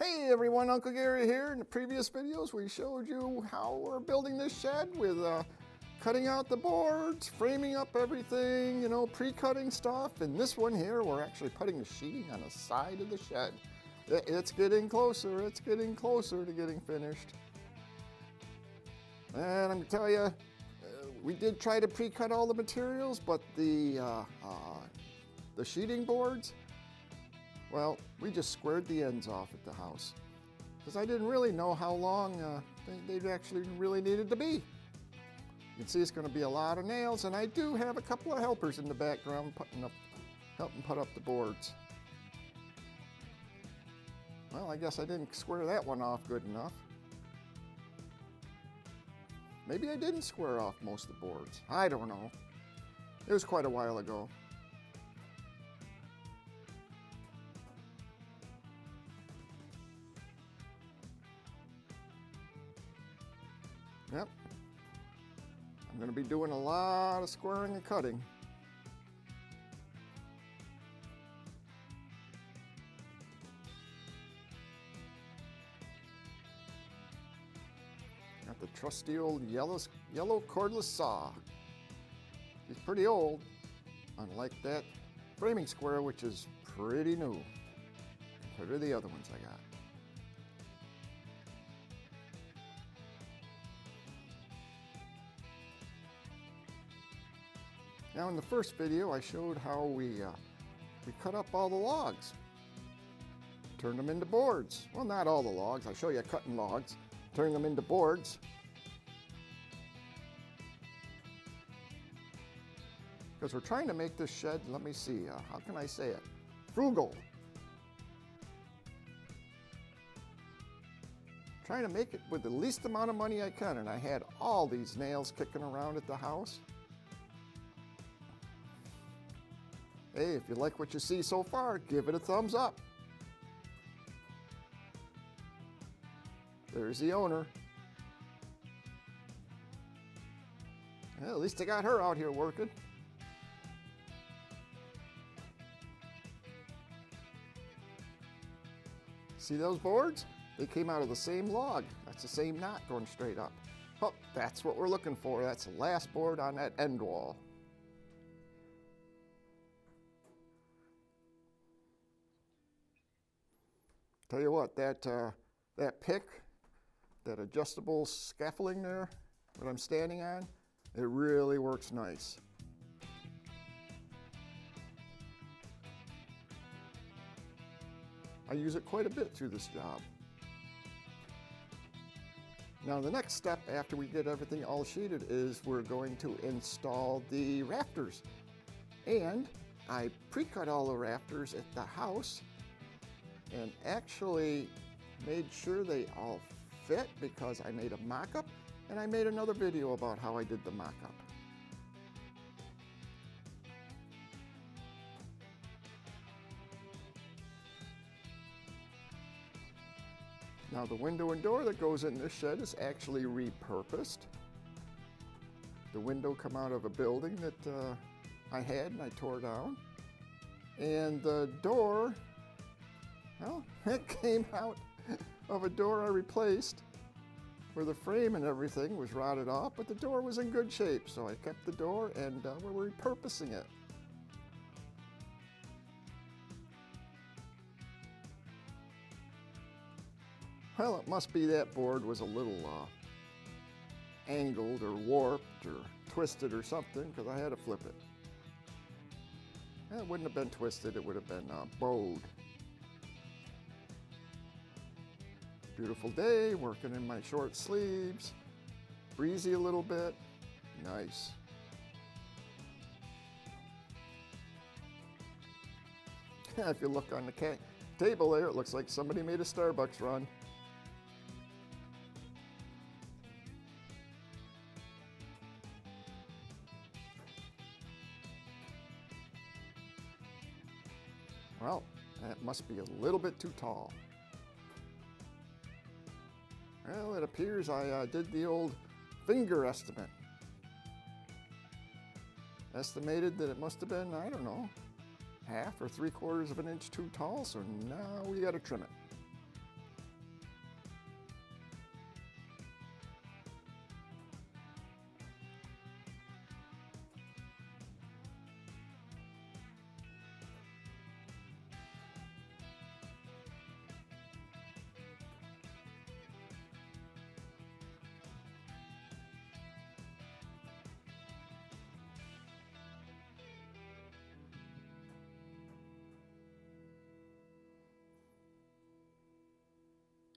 Hey everyone, Uncle Gary here. In the previous videos we showed you how we're building this shed with cutting out the boards, framing up everything, you know, pre-cutting stuff. And this one here, we're actually putting the sheeting on the side of the shed. It's getting closer, it's getting closer to getting finished. And I'm gonna tell you, we did try to pre-cut all the materials, but the sheeting boards, well, we just squared the ends off at the house because I didn't really know how long they actually really needed to be. You can see it's going to be a lot of nails, and I do have a couple of helpers in the background helping put up the boards. Well, I guess I didn't square that one off good enough. Maybe I didn't square off most of the boards. I don't know. It was quite a while ago. Yep, I'm going to be doing a lot of squaring and cutting. Got the trusty old yellow cordless saw. It's pretty old, unlike that framing square, which is pretty new compared to the other ones I got. Now in the first video I showed how we cut up all the logs, turned them into boards. Well, not all the logs, I'll show you cutting logs, turn them into boards. Because we're trying to make this shed, let me see, how can I say it? Frugal. Trying to make it with the least amount of money I can, and I had all these nails kicking around at the house. Hey, if you like what you see so far, give it a thumbs up. There's the owner. Well, at least I got her out here working. See those boards? They came out of the same log. That's the same knot going straight up. Oh, that's what we're looking for. That's the last board on that end wall. Tell you what, that pick, that adjustable scaffolding there that I'm standing on, it really works nice. I use it quite a bit through this job. Now the next step after we get everything all sheeted is we're going to install the rafters. And I pre-cut all the rafters at the house and actually made sure they all fit because I made a mock-up, and I made another video about how I did the mock-up. Now the window and door that goes in this shed is actually repurposed. The window come out of a building that I had and I tore down. And the door, well, it came out of a door I replaced where the frame and everything was rotted off, but the door was in good shape, so I kept the door and we're repurposing it. Well, it must be that board was a little angled or warped or twisted or something because I had to flip it. It wouldn't have been twisted, it would have been bowed. Beautiful day, working in my short sleeves, breezy a little bit, nice. If you look on the table there, it looks like somebody made a Starbucks run. Well, that must be a little bit too tall. Well, it appears I did the old finger estimate. Estimated that it must have been, I don't know, 1/2 or 3/4 of an inch too tall, so now we got to trim it.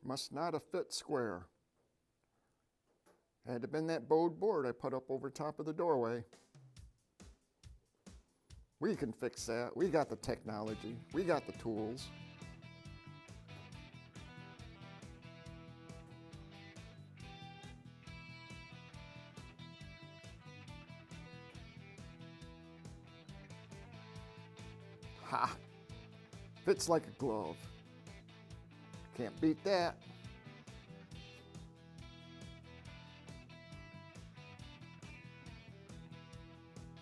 Must not have fit square. Had to have been that bowed board I put up over top of the doorway. We can fix that. We got the technology. We got the tools. Ha! Fits like a glove. Can't beat that.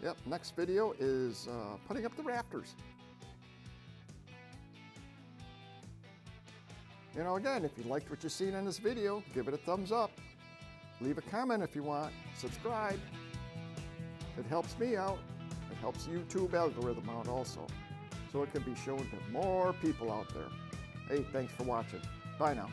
Yep, next video is putting up the rafters. You know, again, if you liked what you've seen in this video, give it a thumbs up. Leave a comment if you want. Subscribe. It helps me out. It helps YouTube algorithm out also, so it can be shown to more people out there. Hey, thanks for watching. Bye now.